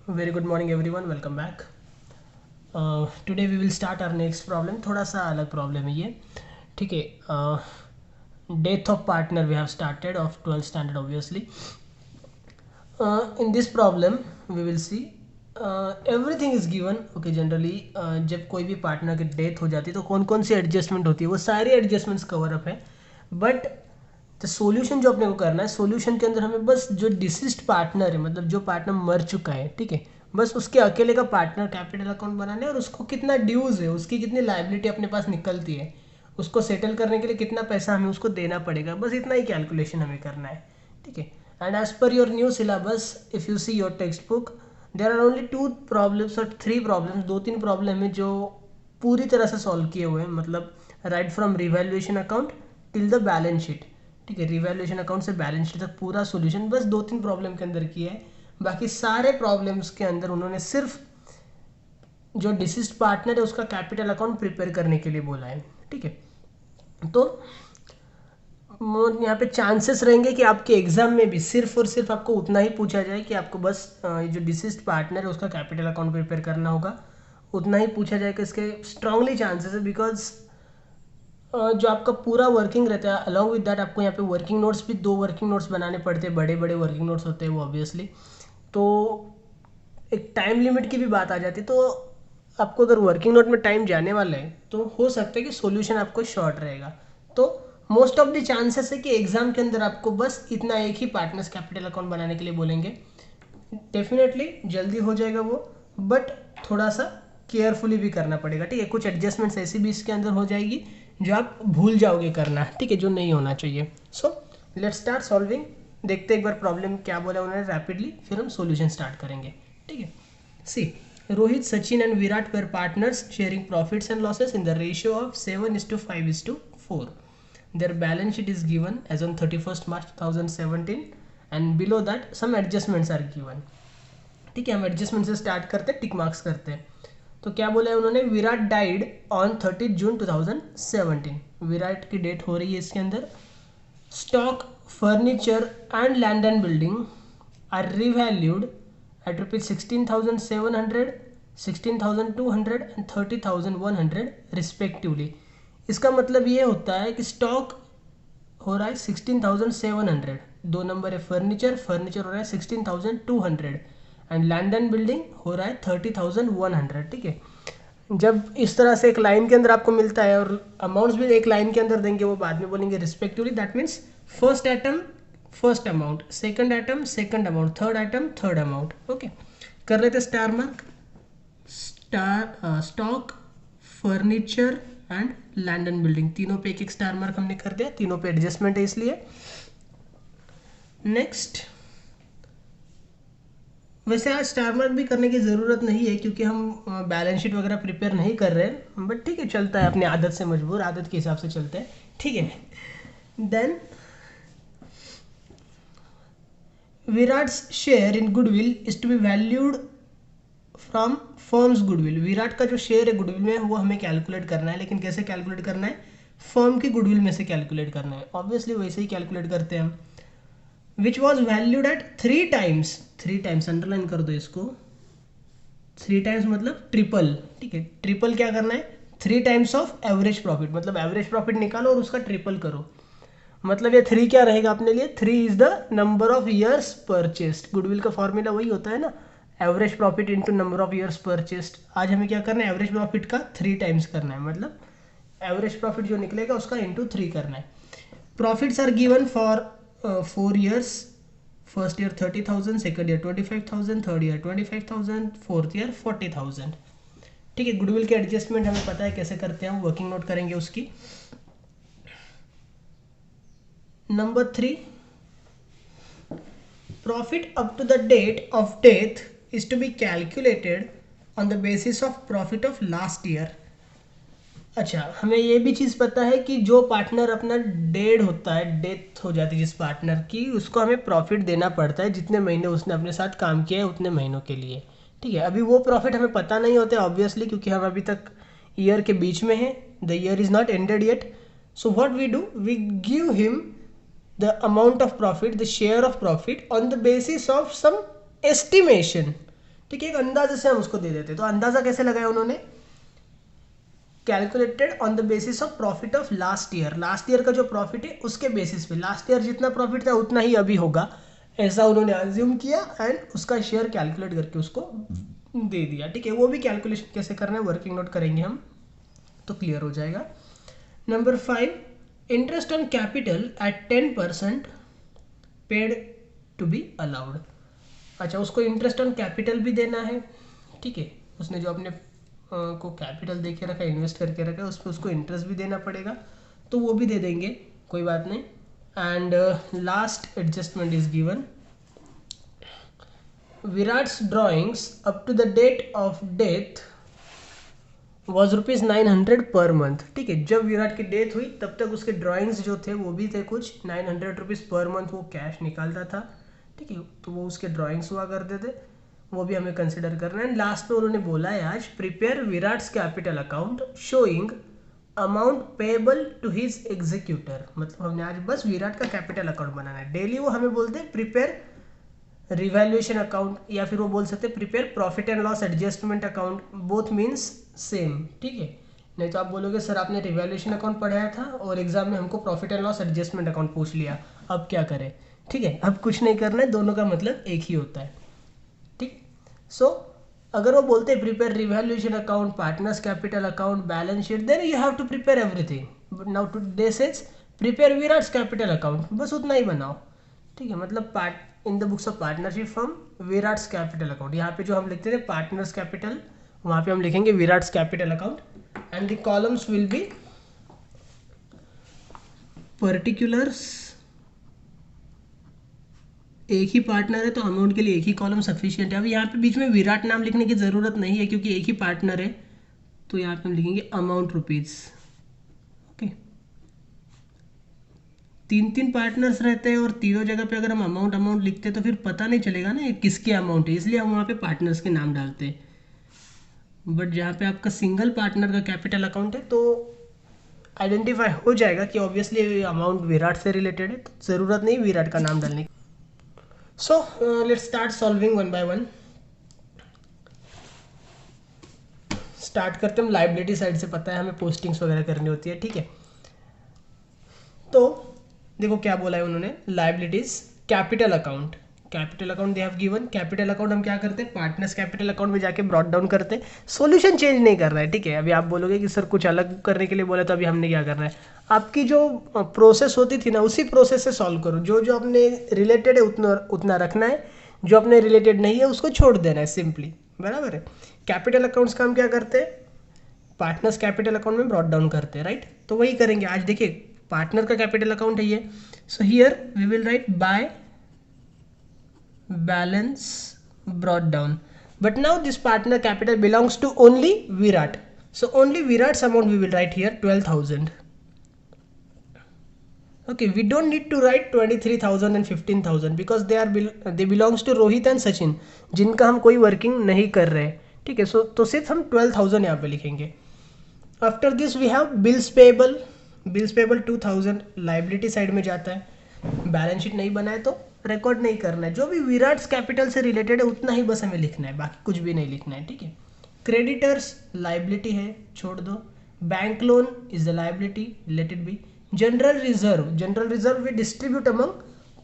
Very good morning everyone, welcome back. Today we will start our next problem. थोड़ा सा अलग problem है ये. ठीक है. Death of partner we have started of 12th standard obviously. In this problem we will see everything is given. Okay, generally जब कोई भी पार्टनर की डेथ हो जाती है तो कौन कौन सी एडजस्टमेंट होती है वो सारी एडजस्टमेंट्स कवर अप है. बट तो सॉल्यूशन जो अपने को करना है, सॉल्यूशन के अंदर हमें बस जो डिसीज्ड पार्टनर है, मतलब जो पार्टनर मर चुका है, ठीक है, बस उसके अकेले का पार्टनर कैपिटल अकाउंट बनाना है और उसको कितना ड्यूज है, उसकी कितनी लाइबिलिटी अपने पास निकलती है, उसको सेटल करने के लिए कितना पैसा हमें उसको देना पड़ेगा, बस इतना ही कैलकुलेशन हमें करना है. ठीक है. And as per your new syllabus, if you see your textbook, there are only 2 problems और 3 प्रॉब्लम्स, 2-3 प्रॉब्लम है जो पूरी तरह से सॉल्व किए हुए हैं. मतलब right from revaluation account till the balance sheet. ठीक है, रिवैल्यूएशन अकाउंट से बैलेंस शीट तक पूरा सॉल्यूशन बस 2-3 प्रॉब्लम के अंदर किया है. बाकी सारे प्रॉब्लम्स के अंदर उन्होंने सिर्फ जो डिसीज्ड पार्टनर है उसका कैपिटल अकाउंट प्रिपेयर करने के लिए बोला है. ठीक है. तो यहाँ पे चांसेस रहेंगे कि आपके एग्जाम में भी सिर्फ और सिर्फ आपको उतना ही पूछा जाए कि आपको बस जो डिसीज्ड पार्टनर है उसका कैपिटल अकाउंट प्रिपेयर करना होगा, उतना ही पूछा जाएगा. इसके स्ट्रांगली चांसेस है बिकॉज जो आपका पूरा वर्किंग रहता है, अलॉन्ग विद दैट आपको यहाँ पे वर्किंग नोट्स भी 2 वर्किंग नोट्स बनाने पड़ते हैं, बड़े बड़े वर्किंग नोट्स होते हैं वो ऑब्वियसली. तो एक टाइम लिमिट की भी बात आ जाती है. तो आपको अगर वर्किंग नोट में टाइम जाने वाला है तो हो सकता है कि सॉल्यूशन आपको शॉर्ट रहेगा. तो मोस्ट ऑफ द चांसेस है कि एग्जाम के अंदर आपको बस इतना एक ही पार्टनर्स कैपिटल अकाउंट बनाने के लिए बोलेंगे. डेफिनेटली जल्दी हो जाएगा वो, बट थोड़ा सा केयरफुली भी करना पड़ेगा. ठीक है, कुछ एडजस्टमेंट्स ऐसी भी इसके अंदर हो जाएगी जो आप भूल जाओगे करना. ठीक है, जो नहीं होना चाहिए. So let's start solving. देखते एक बार प्रॉब्लम क्या बोला उन्होंने रैपिडली, फिर हम सॉल्यूशन स्टार्ट करेंगे. ठीक है. See, Rohit, Sachin and Virat were partners sharing profits and losses in the ratio of 7:5:4. Their balance sheet is given as on 31st March 2017 and below that some adjustments are given. ठीक है, हम adjustment से start करते हैं, टिक marks करते हैं. तो क्या बोला है उन्होंने, Virat died on 30 June 2017. Virat की डेट हो रही है इसके अंदर. Stock, furniture and land and building are revalued at ₹16,700, 16,200 and 30,100 respectively. इसका मतलब ये होता है कि स्टॉक हो रहा है 16,700, 2 नंबर है फर्नीचर, फर्नीचर हो रहा है 16,200 एंड लैंड एंड बिल्डिंग हो रहा है 30,100. ठीक है. जब इस तरह से एक लाइन के अंदर आपको मिलता है और अमाउंट्स भी एक लाइन के अंदर देंगे, वो बाद में बोलेंगे respectively. That means first item first amount, second item second amount, third item third amount. Okay, कर लेते star mark. Stock, furniture and land and building, तीनों पे एक एक स्टार मार्क हमने कर दिया. तीनों पे एडजस्टमेंट है इसलिए. नेक्स्ट, वैसे आज स्टार मार्क भी करने की ज़रूरत नहीं है क्योंकि हम बैलेंस शीट वगैरह प्रिपेयर नहीं कर रहे हैं, बट ठीक है, चलता है, अपनी आदत से मजबूर, आदत के हिसाब से चलते हैं. ठीक है. Then Virat's share in goodwill is to be valued from firms goodwill. Virat का जो शेयर है गुडविल में वो हमें कैलकुलेट करना है, लेकिन कैसे कैलकुलेट करना है, फर्म की गुडविल में से कैलकुलेट करना है. ऑब्वियसली वैसे ही कैलकुलेट करते हैं हम. Which was valued at 3 times, 3 times underline कर दो इसको. 3 टाइम्स मतलब ट्रिपल. ठीक है, ट्रिपल क्या करना है, 3 टाइम्स ऑफ एवरेज प्रॉफिट, मतलब एवरेज प्रॉफिट निकालो और उसका ट्रिपल करो. मतलब ये 3 क्या रहेगा अपने लिए, 3 is the number of years purchased. Goodwill का फॉर्मूला वही होता है ना, average profit into number of years purchased. आज हमें क्या करना है, एवरेज प्रॉफिट का 3 टाइम्स करना है, मतलब एवरेज प्रॉफिट जो निकलेगा उसका इंटू 3 करना है. Profits are given for 4 years. First year 30,000, second year 25,000, third year 25,000, fourth year 40,000. ठीक है. गुडविल के एडजस्टमेंट हमें पता है कैसे करते हैं, हम वर्किंग नोट करेंगे उसकी. Number 3, profit up to the date of death is to be calculated on the basis of profit of last year. अच्छा, हमें ये भी चीज़ पता है कि जो पार्टनर अपना डेड होता है, डेथ हो जाती है जिस पार्टनर की, उसको हमें प्रॉफिट देना पड़ता है जितने महीने उसने अपने साथ काम किया है उतने महीनों के लिए. ठीक है. अभी वो प्रॉफिट हमें पता नहीं होते ऑब्वियसली, क्योंकि हम अभी तक ईयर के बीच में हैं, the year is not ended yet. So what we do, we give him the amount of profit, the share of profit on the basis of some estimation. ठीक है, एक अंदाजे से हम उसको दे देते। तो अंदाजा कैसे लगाया उन्होंने, calculated on the basis of profit of last year, last year का जो प्रॉफिट है उसके बेसिस पे, लास्ट ईयर जितना प्रॉफिट था उतना ही अभी होगा, ऐसा उन्होंने अज्यूम किया एंड उसका शेयर कैलकुलेट करके उसको दे दिया। ठीक है, वो भी कैलकुलेशन कैसे करना है वर्किंग नोट करेंगे हम तो क्लियर हो जाएगा। Number 5, interest on capital at 10% paid to be allowed. अच्छा, उसको इंटरेस्ट ऑन कैपिटल भी देना है। ठीक है, उसने जो अपने को कैपिटल दे के रखा है, इन्वेस्ट करके रखा है, उस पर उसको इंटरेस्ट भी देना पड़ेगा, तो वो भी दे देंगे, कोई बात नहीं। And last adjustment is given, Virat's drawings up to the date of death was ₹900 per month. ठीक है, जब विराट की डेथ हुई तब तक उसके ड्राइंग्स जो थे वो भी थे कुछ ₹900 पर मंथ, वो कैश निकालता था। ठीक है, तो वो उसके ड्राइंग्स हुआ करते थे, वो भी हमें कंसिडर करना है। लास्ट में उन्होंने बोला है आज, prepare Virat's capital account showing amount payable to his executor. मतलब हमने आज बस विराट का कैपिटल अकाउंट बनाना है। डेली वो हमें बोलते हैं प्रिपेयर रिवैल्यूएशन अकाउंट, या फिर वो बोल सकते हैं prepare profit and loss adjustment account, both means same. ठीक है, नहीं तो आप बोलोगे सर आपने रिवैल्यूएशन अकाउंट पढ़ाया था और एग्जाम में हमको profit and loss adjustment account पूछ लिया, अब क्या करें। ठीक है, अब कुछ नहीं करना है, दोनों का मतलब एक ही होता है। ठीक, सो अगर वो बोलते हैं prepare revaluation account, partners capital account, balance sheet, then you have to prepare everything. Now today says prepare Virat's capital account, बस उतना ही बनाओ। ठीक है, मतलब in the books of partnership firm Virat's capital account, यहाँ पे जो हम लिखते थे पार्टनर्स कैपिटल, वहाँ पे हम लिखेंगे Virat's capital account and the columns will be particulars, एक ही पार्टनर है तो अमाउंट के लिए एक ही कॉलम सफिशिएंट है। अब यहाँ पे बीच में विराट नाम लिखने की ज़रूरत नहीं है क्योंकि एक ही पार्टनर है, तो यहाँ पे हम लिखेंगे अमाउंट रुपीज़। ओके, 3 पार्टनर्स रहते हैं और तीनों जगह पे अगर हम अमाउंट अमाउंट लिखते हैं तो फिर पता नहीं चलेगा ना ये किसके अमाउंट है, इसलिए हम वहाँ पे पार्टनर्स के नाम डालते हैं। बट जहाँ पे आपका सिंगल पार्टनर का कैपिटल अकाउंट है तो आइडेंटिफाई हो जाएगा कि ऑब्वियसली अमाउंट विराट से रिलेटेड है, तो ज़रूरत नहीं विराट का नाम डालने की। So let's start solving one by one. Start करते हम लाइबिलिटी साइड से, पता है हमें पोस्टिंग्स वगैरह करनी होती है। ठीक है, तो देखो क्या बोला है उन्होंने, liabilities capital account, capital account they have given. Capital account हम क्या करते हैं, पार्टनर्स कैपिटल अकाउंट में जाके ब्रॉट डाउन करते हैं, सॉल्यूशन चेंज नहीं कर रहा है। ठीक है, अभी आप बोलोगे कि सर कुछ अलग करने के लिए बोला तो अभी हमने क्या करना है, आपकी जो प्रोसेस होती थी ना उसी प्रोसेस से सॉल्व करो, जो जो अपने रिलेटेड है उतना उतना रखना है, जो अपने रिलेटेड नहीं है उसको छोड़ देना है, सिंपली। बराबर है, कैपिटल अकाउंट्स का हम क्या करते हैं, पार्टनर्स कैपिटल अकाउंट में ब्रॉट डाउन करते हैं, राइट। तो वही करेंगे आज। देखिए पार्टनर का कैपिटल अकाउंट है ये, so here we will write by balance brought down, but now this partner capital belongs to only Virat, so only Virat's amount we will write here 12,000. Okay, we don't need to write 23,000 and 15,000 because they belongs to Rohit and Sachin, जिनका हम कोई working नहीं कर रहे। ठीक है, सो तो सिर्फ हम 12,000 यहाँ पे लिखेंगे। After this we have bills payable, bills payable 2,000 liability side में जाता है। बैलेंस शीट नहीं बनाए तो रिकॉर्ड नहीं करना है, जो भी विराट्स कैपिटल से रिलेटेड है उतना ही बस हमें लिखना है, बाकी कुछ भी नहीं लिखना है। ठीक है, क्रेडिटर्स लाइबिलिटी है, छोड़ दो। Bank loan is the liability, let it be. General reserve we distribute among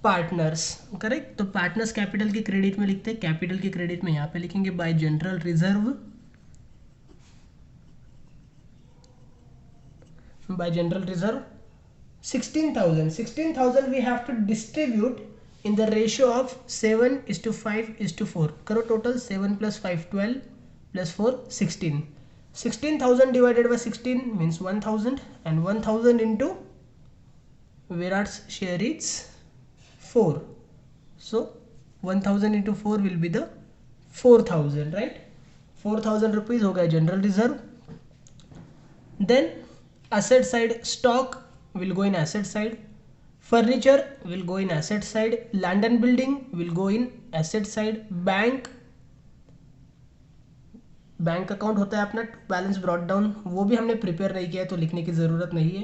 partners, correct. तो पार्टनर्स कैपिटल की क्रेडिट में लिखते हैं, कैपिटल की क्रेडिट में यहाँ पे लिखेंगे bye general reserve, bye general reserve 16,000 we have to distribute in the ratio of 7:5:4। करो total, 7 + 5 12 + 4 16, 16,000 divided by 16 means 1,000 and 1,000 into Virat's share is 4, so 1,000 into 4 will be the 4,000, right। 4,000 rupees हो गया general reserve. Then asset side, stock will go in asset side, furniture will go in asset side, land and building will go in asset side, bank account होता है अपना balance brought down, वो भी हमने prepare नहीं किया है तो लिखने की ज़रूरत नहीं है।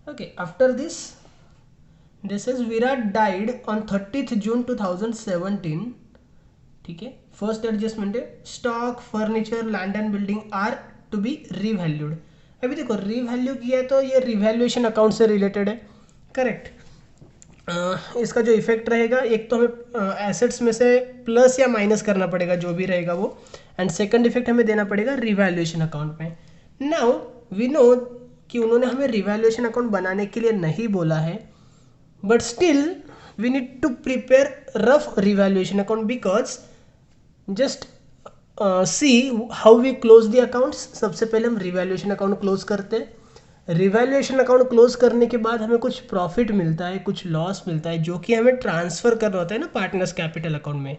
Okay, after this is Virat died on 30th June 2017 ठीक है। फर्स्ट एडजस्टमेंट है stock furniture land and building are to be revalued. अभी देखो रीवैल्यू किया है तो ये रिवैल्यूएशन अकाउंट से रिलेटेड है, करेक्ट। इसका जो इफेक्ट रहेगा, एक तो हमें एसेट्स में से प्लस या माइनस करना पड़ेगा जो भी रहेगा वो, एंड सेकंड इफेक्ट हमें देना पड़ेगा रिवैल्यूएशन अकाउंट में। नाउ वी नो कि उन्होंने हमें रिवैल्यूएशन अकाउंट बनाने के लिए नहीं बोला है, but still we need to prepare rough revaluation account because just see how we close the accounts. सबसे पहले हम रिवैल्यूएशन अकाउंट क्लोज करते हैं। रिवैल्यूएशन अकाउंट क्लोज करने के बाद हमें कुछ प्रॉफिट मिलता है, कुछ लॉस मिलता है, जो कि हमें ट्रांसफर करना होता है ना पार्टनर्स कैपिटल अकाउंट में।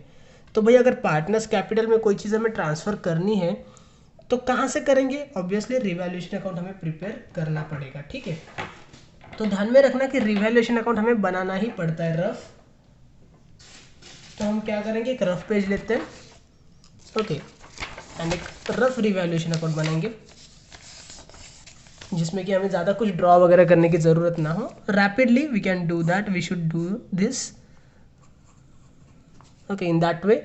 तो भाई अगर पार्टनर्स कैपिटल में कोई चीज़ हमें ट्रांसफर करनी है तो कहाँ से करेंगे? ऑब्वियसली रिवैल्यूएशन अकाउंट हमें प्रिपेयर करना पड़ेगा, ठीक है। तो ध्यान में रखना कि रिवैल्यूएशन अकाउंट हमें बनाना ही पड़ता है रफ। तो हम क्या करेंगे, एक रफ पेज लेते हैं, ओके, एंड एक रफ रिवैल्यूएशन अकाउंट बनाएंगे जिसमें कि हमें ज़्यादा कुछ ड्रॉ वगैरह करने की ज़रूरत ना हो। Rapidly we can do that, we should do this, okay, in that way.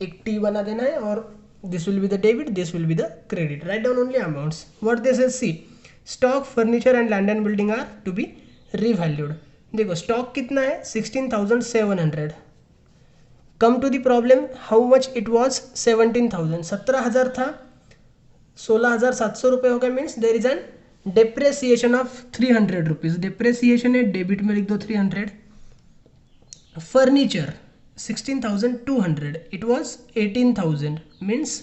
एक टी बना देना है और this will be the debit, this will be the credit. Write down only amounts. What this is, see stock furniture and land and building are to be revalued. देखो stock कितना है 16,700। Come to the problem, how much it was 17,000, 17,000 था, 16,700 रुपये हो गए, means there is N depreciation of 300 rupees. Depreciation है, debit में लिख दो 300। Furniture 16,200, it was 18,000, means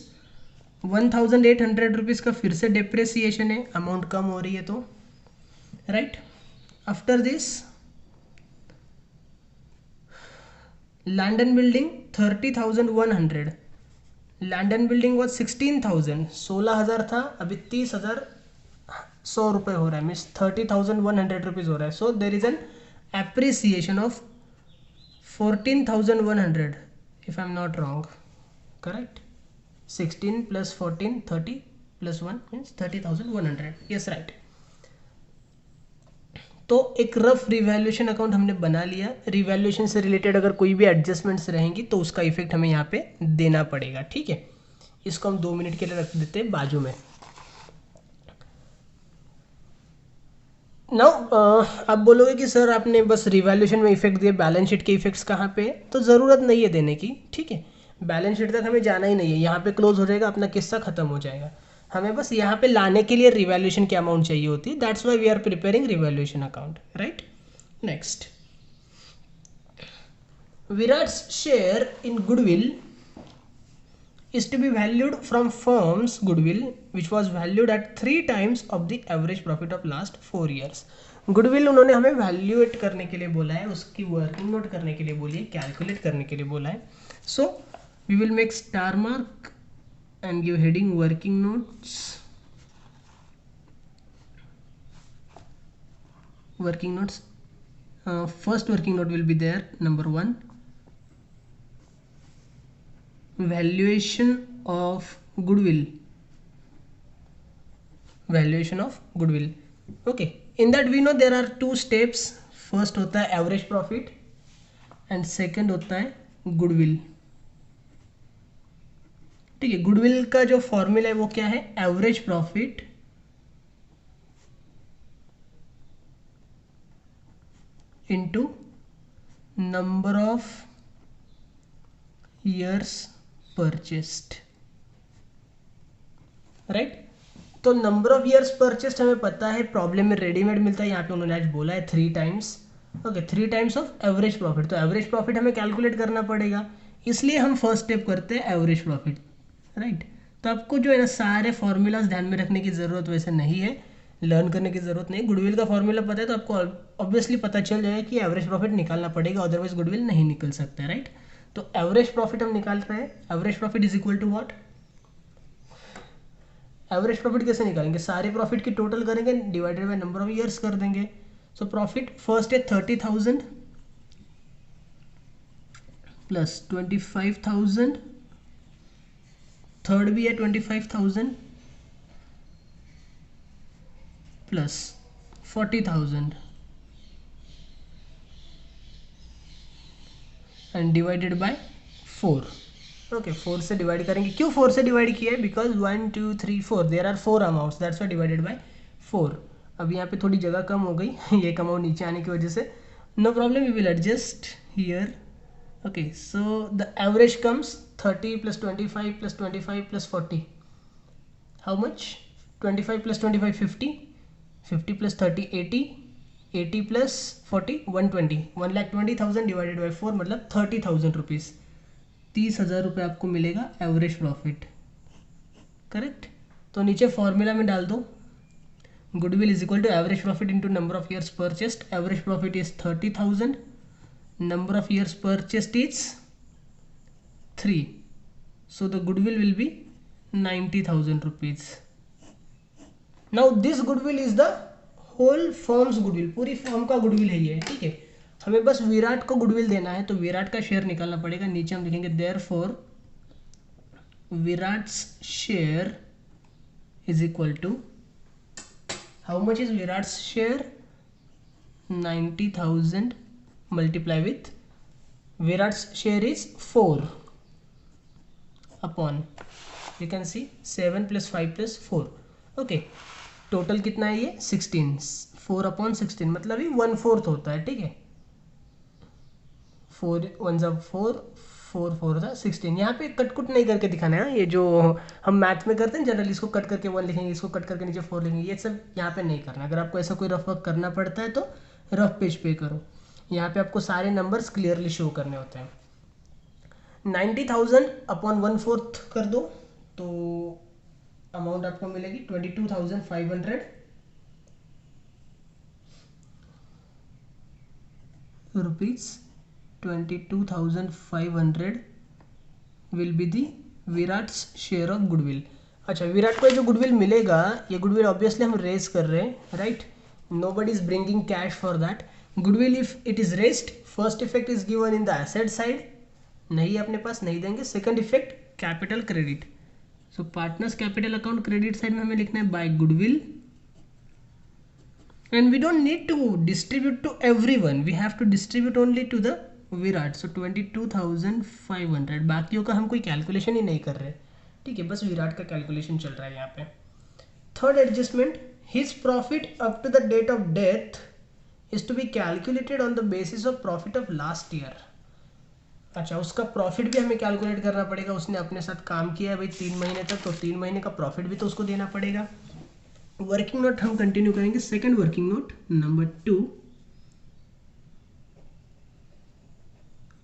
1,800 rupees का फिर से डेप्रेसिएशन है, अमाउंट कम हो रही है तो, right. After this land and building 30,100। Land and building was 16,000, 16,000 था, अभी 30,100 रुपये हो रहा है, मीन्स 30,100 रुपीज़ हो रहा है। So there is an appreciation of 14,100 if I am not wrong, correct. 16 + 14 30 + 1 means 30,100, yes right. तो एक रफ रिवैल्यूएशन अकाउंट हमने बना लिया। रिवैल्यूएशन से रिलेटेड अगर कोई भी एडजस्टमेंट्स रहेंगी तो उसका इफेक्ट हमें यहाँ पे देना पड़ेगा, ठीक है। इसको हम 2 मिनट के लिए रख देते हैं बाजू में। नाउ आप बोलोगे कि सर आपने बस रिवैल्यूएशन में इफेक्ट दिए, बैलेंस शीट के इफेक्ट्स कहाँ पे है? तो ज़रूरत नहीं है देने की, ठीक है। बैलेंस शीट तक हमें जाना ही नहीं है, यहाँ पे क्लोज हो जाएगा, अपना किस्सा खत्म हो जाएगा। हमें बस यहाँ पे लाने के लिए रिवैल्यूएशन की अमाउंट चाहिए होती है, that's why we are preparing revaluation account, right. Next, Virat's share in goodwill is to be valued from firm's goodwill which was valued at 3 times of the average profit of last 4 years। Goodwill उन्होंने हमें valuate करने के लिए बोला है, उसकी working note करने के लिए बोली है, कैलकुलेट करने के लिए बोला है। So we will make star mark and give heading working notes। Working notes, first working note will be there, number 1, valuation of goodwill, valuation of goodwill, okay। in that we know there are 2 steps, first होता है average profit and second होता है goodwill, ठीक है। Goodwill का जो formula है वो क्या है, average profit into number of years purchased, right. तो नंबर ऑफ ईयर्स परचेस्ड हमें पता है, प्रॉब्लम में रेडीमेड मिलता है, यहाँ पे उन्होंने आज बोला है 3 times, okay, 3 times of average profit. तो एवरेज प्रॉफिट हमें कैलकुलेट करना पड़ेगा, इसलिए हम फर्स्ट स्टेप करते हैं एवरेज प्रॉफिट, राइट। तो आपको जो है ना सारे फॉर्मूलाज ध्यान में रखने की ज़रूरत वैसे नहीं है, लर्न करने की ज़रूरत नहीं। गुडविल का फॉर्मूला पता है तो आपको ऑब्वियसली पता चल जाएगा कि एवरेज प्रॉफिट निकालना पड़ेगा, अदरवाइज गुडविल नहीं निकल सकता है, राइट। तो एवरेज प्रॉफिट हम निकाल रहे हैं, average profit is equal to what, average profit कैसे निकालेंगे, सारे प्रॉफिट की टोटल करेंगे divided by number of years कर देंगे। सो प्रॉफिट फर्स्ट है 30,000 प्लस 25,000, थर्ड भी है 25,000 plus 40,000 and divided by 4, okay 4 से डिवाइड करेंगे। क्यों 4 से डिवाइड किया है? Because 1 2 3 4 there are 4 amounts, that's why divided by 4। अब यहाँ पे थोड़ी जगह कम हो गई ये कम अमाउंट नीचे आने की वजह से। No problem, we will adjust here. Okay so the average comes 30 + 25 + 25 + 40, how much? 25 + 25 50, 50 + 30 80, 80 + 40 120, 1,20,000 divided by 4 मतलब 30,000 रुपीज़, 30,000 रुपये आपको मिलेगा एवरेज प्रॉफिट। करेक्ट। तो नीचे फॉर्मूला में डाल दो, goodwill is equal to average profit into number of years purchased. Average profit is 30,000, number of years purchased is 3, so the goodwill will be 90,000 rupees. Now this goodwill is the whole firm's goodwill, पूरी firm का goodwill है ये, ठीक है। हमें बस विराट को goodwill देना है, तो विराट का शेयर निकालना पड़ेगा। नीचे हम लिखेंगे therefore Virat's share is equal to, how much is Virat's share? 90,000 multiply with Virat's share is 4 upon, you can see 7 + 5 + 4। Okay total कितना है ये? 16, 4 अपॉन 16 मतलब ये 1/4 होता है, ठीक है। 4 1 4, 4 4 16। यहाँ पे कटकुट नहीं करके दिखाना है, ये जो हम मैथ में करते हैं जनरली, इसको कट करके 1 लिखेंगे, इसको कट करके नीचे 4 लिखेंगे, ये सब यहाँ पे नहीं करना। अगर आपको ऐसा कोई रफ वर्क करना पड़ता है तो रफ पेज पे करो, यहाँ पे आपको सारे नंबर्स क्लियरली शो करने होते हैं। 90,000 अपॉन 1/4 कर दो तो अमाउंट आपको मिलेगी 22,500 rupees. 22,500 will be the Virat's share of goodwill. अच्छा विराट को जो गुडविल मिलेगा, ये गुडविल ऑब्वियसली हम रेज कर रहे हैं, right. Nobody is bringing cash for that goodwill. If it is raised, first effect is given in the asset side, नहीं अपने पास नहीं देंगे। Second effect capital credit, so partners capital account credit side में हमें लिखना है by goodwill, and we don't need to distribute to everyone, we have to distribute only to the Virat. So 22,500, बाकियों का हम कोई कैलकुलेशन ही नहीं कर रहे, ठीक है, बस विराट का कैलकुलेशन चल रहा है यहाँ पे। Third adjustment, his profit up to the date of death is to be calculated on the basis of profit of last year. अच्छा उसका प्रॉफिट भी हमें कैलकुलेट करना पड़ेगा, उसने अपने साथ काम किया है भाई 3 महीने तक, तो 3 महीने का प्रॉफिट भी तो उसको देना पड़ेगा। वर्किंग नोट हम कंटिन्यू करेंगे। Second working note number 2,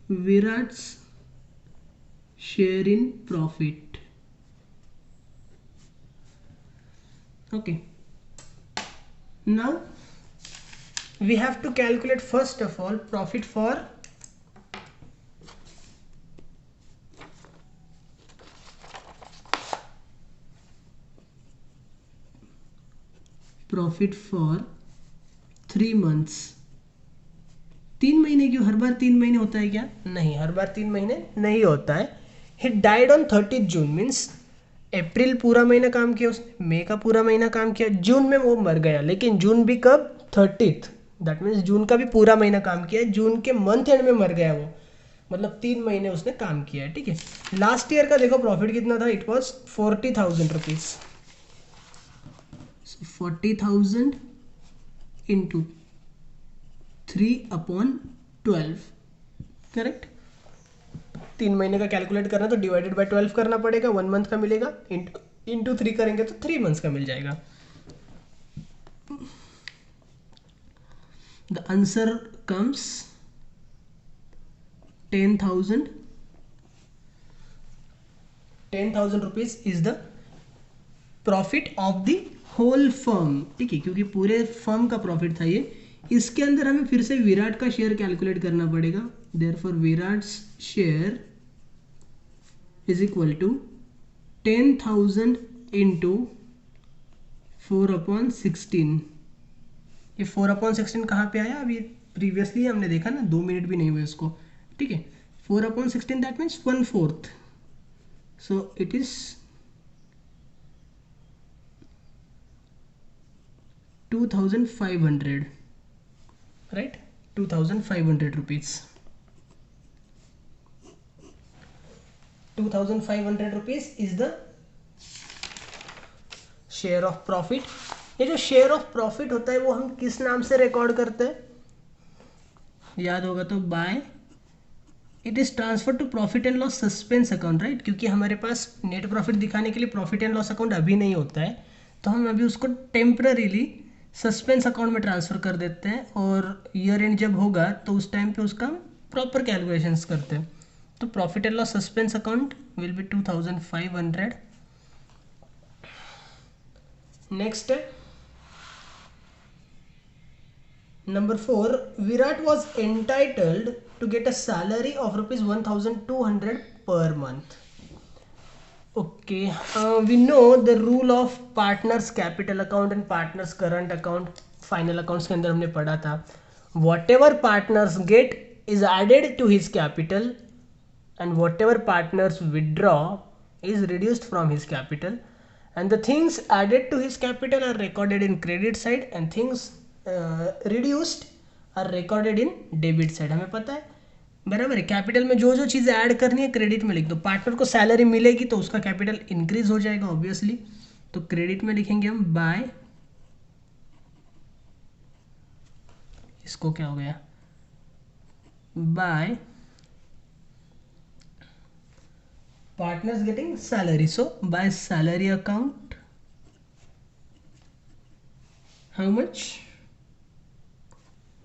Virat's share in profit. Okay now we have to calculate first of all profit for profit for 3 months। 3 महीने क्यों? हर बार 3 महीने होता है क्या? नहीं, हर बार 3 महीने नहीं होता है। He died on 30 June, means April पूरा महीना काम किया उसने, मई का पूरा महीना काम किया, जून में वो मर गया। लेकिन जून भी कब? 30th, दैट मीन्स जून का भी पूरा महीना काम किया है, जून के मंथ एंड में मर गया वो, मतलब 3 महीने उसने काम किया है, ठीक है। लास्ट ईयर का देखो प्रॉफिट कितना था, it was 40,000 rupees. 40,000 into 3/12, correct. 3 महीने का कैलकुलेट करना तो डिवाइडेड बाय 12 करना पड़ेगा, 1 मंथ का मिलेगा, इंटू 3 करेंगे तो 3 मंथ्स का मिल जाएगा। The answer comes 10,000 rupees is the profit of the whole firm, ठीक है, क्योंकि पूरे फर्म का प्रॉफिट था ये। इसके अंदर हमें फिर से विराट का शेयर कैलकुलेट करना पड़ेगा। Therefore Virat's share is equal to 10,000 into 4/16। ये 4/16 कहाँ पे आया? अभी प्रीवियसली हमने देखा ना, 2 मिनट भी नहीं हुए इसको, ठीक है। 4/16 that means 1/4, so it is 2,500, right? 2,500 rupees. 2,500 rupees is the share of profit. ये जो शेयर ऑफ प्रॉफिट होता है वो हम किस नाम से रिकॉर्ड करते हैं, याद होगा तो by it is transfer to profit and loss suspense account, right, क्योंकि हमारे पास नेट प्रॉफिट दिखाने के लिए प्रॉफिट एंड लॉस अकाउंट अभी नहीं होता है, तो हम अभी उसको टेम्पररीली सस्पेंस अकाउंट में ट्रांसफर कर देते हैं, और ईयर एंड जब होगा तो उस टाइम पे उसका प्रॉपर कैलकुलेशंस करते हैं। तो profit and loss suspense account will be 2,500। Next है number 4, Virat was entitled to get a salary of rupees 1,200 per month. Okay, we know the rule of partners capital account and partners current account, final accounts के अंदर हमने पढ़ा था, whatever partners get is added to his capital and whatever partners withdraw is reduced from his capital, and the things added to his capital are recorded in credit side and things reduced are recorded in debit side. हमें पता है बराबर है, capital में जो जो चीज़ें add करनी है क्रेडिट में लिख दो। पार्टनर को सैलरी मिलेगी तो उसका कैपिटल इंक्रीज हो जाएगा ऑब्वियसली, तो क्रेडिट में लिखेंगे हम बाय, इसको क्या हो गया, bye partners getting salary, so by salary account how much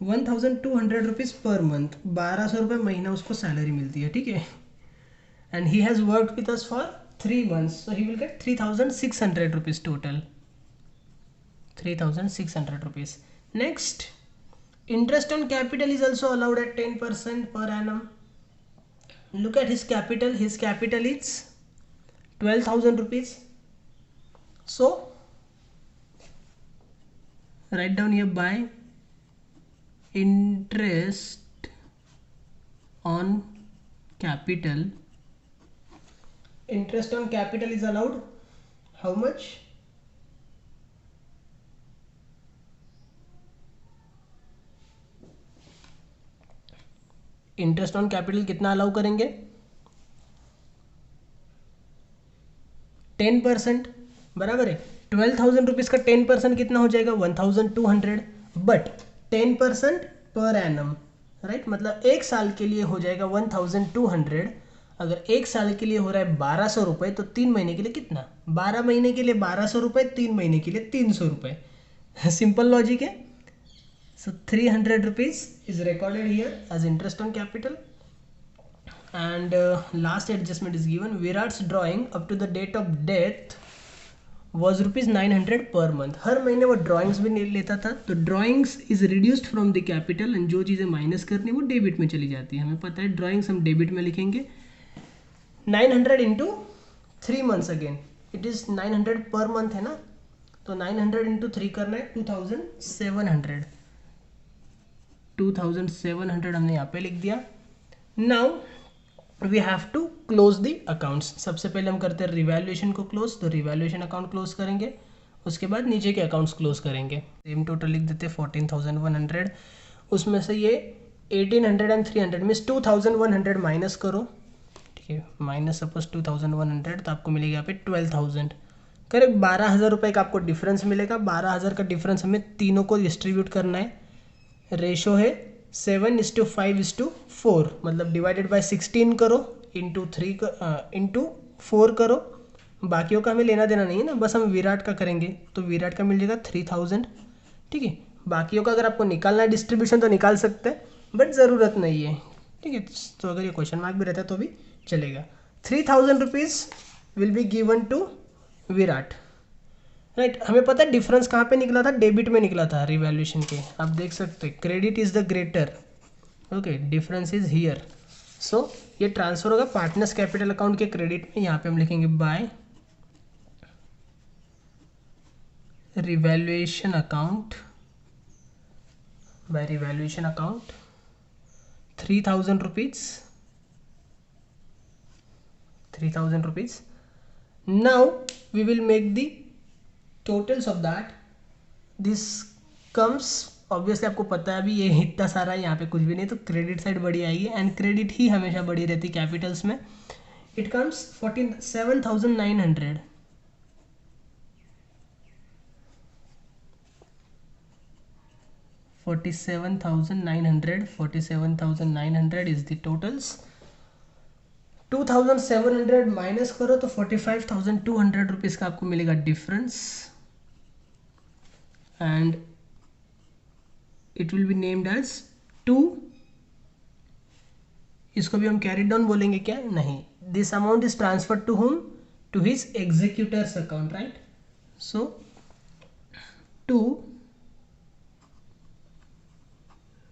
1,200 rupees per month, 1,200 रुपये महीना उसको सैलरी मिलती है, ठीक है, and he has worked with us for 3 months, so he will get 3,600 rupees total, 3,600 rupees. Next, interest on capital is also allowed at 10% per annum. Look at his capital is 12,000 rupees, so write down here by interest on capital. Interest on capital is allowed how much? Interest on capital कितना allow करेंगे? 10%, बराबर है। 12,000 rupees का 10% कितना हो जाएगा? 1,200, but 10% per annum, right, मतलब एक साल के लिए हो जाएगा 1,200। अगर एक साल के लिए हो रहा है 1,200 रुपये, तो 3 महीने के लिए कितना? 12 महीने के लिए 1,200 रुपये, 3 महीने के लिए 300 रुपये। सिंपल लॉजिक है। So 300 rupees is recorded here as interest on capital, and last adjustment is given. Virat's drawing up to the date of death was rupees 900 per month. हर महीने वो ड्राइंग्स भी नहीं लेता था, तो drawings is reduced from the capital, and जो चीज़ें minus करनी है वो डेबिट में चली जाती है। हमें पता है ड्राइंग्स हम डेबिट में लिखेंगे। 900 into 3 months, again it is 900 per month है ना, तो 900 इंटू 3 करना है 2,700। 2,700 हमने यहाँ पे लिख दिया। Now we have to close the accounts. सबसे पहले हम करते हैं रिवैल्यूएशन को क्लोज, तो रिवैल्यूएशन अकाउंट क्लोज करेंगे, उसके बाद नीचे के अकाउंट्स क्लोज करेंगे। सेम टोटल लिख देते हैं 14,100, उसमें से ये 1,800 एंड 300 मीन्स 2,100 माइनस करो, ठीक है, माइनस सपोज 2,100, तो आपको मिलेगा यहाँ पे 12,000। करेक्ट, 12,000 रुपये का आपको डिफरेंस मिलेगा। 12,000 का डिफरेंस हमें तीनों को डिस्ट्रीब्यूट करना है। रेशो है 7:5:4, मतलब डिवाइडेड बाय 16 करो, इंटू 4 करो। बाकियों का हमें लेना देना नहीं है ना, बस हम विराट का करेंगे, तो विराट का मिल जाएगा 3,000, ठीक है। बाकियों का अगर आपको निकालना है डिस्ट्रीब्यूशन तो निकाल सकते हैं, बट ज़रूरत नहीं है, ठीक है। तो अगर ये क्वेश्चन मार्क भी रहता है तो भी चलेगा। 3,000 rupees will be given to Virat, right. हमें पता है डिफरेंस कहाँ पे निकला था? डेबिट में निकला था रिवैल्यूएशन के। आप देख सकते हैं credit is the greater, okay, difference is here. So ये ट्रांसफर होगा पार्टनर्स कैपिटल अकाउंट के क्रेडिट में। यहाँ पे हम लिखेंगे by revaluation account, by revaluation account 3,000 rupees, 3,000 rupees. Now we will make the totals of that. this comes, obviously आपको पता है अभी ये इतना सारा है, यहाँ पे कुछ भी नहीं, तो क्रेडिट साइड बड़ी आएगी, एंड क्रेडिट ही हमेशा बड़ी रहती कैपिटल्स में। it comes 47,900. 47,900 is the totals. 2,700 minus करो तो 45,200 रुपीज़ का आपको मिलेगा difference, and it will be named as 2, इसको भी हम कैरी डाउन बोलेंगे क्या? नहीं. This amount is transfer to whom? To his executors account, right? So to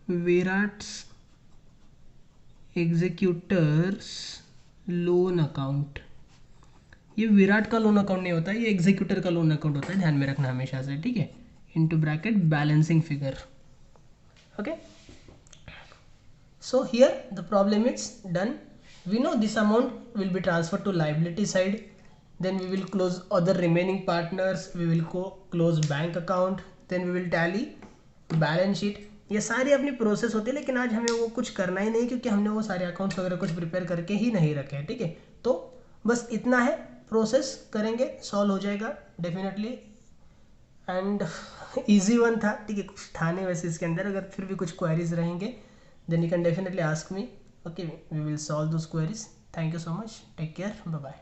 Virat's executors loan account. ये विराट का लोन अकाउंट नहीं होता है, ये एग्जीक्यूटर का लोन अकाउंट होता है, ध्यान में रखना हमेशा से, ठीक है? Into bracket balancing figure. Okay, so here the problem is done. We know this amount will be transferred to liability side, then we will close other remaining partners, we will close bank account, then we will tally balance sheet. ये सारी अपनी process होती है, लेकिन आज हमें वो कुछ करना ही नहीं क्योंकि हमने वो सारे अकाउंट्स वगैरह कुछ प्रिपेयर करके ही नहीं रखे हैं, ठीक है? तो बस इतना है, प्रोसेस करेंगे, सॉल्व हो जाएगा डेफिनेटली. एंड इजी वन था, ठीक है? कुछ था नहीं वैसे इसके अंदर. अगर फिर भी कुछ क्वेरीज रहेंगे then you can definitely ask me. Okay, we will solve those queries. Thank you so much. Take care. Bye bye.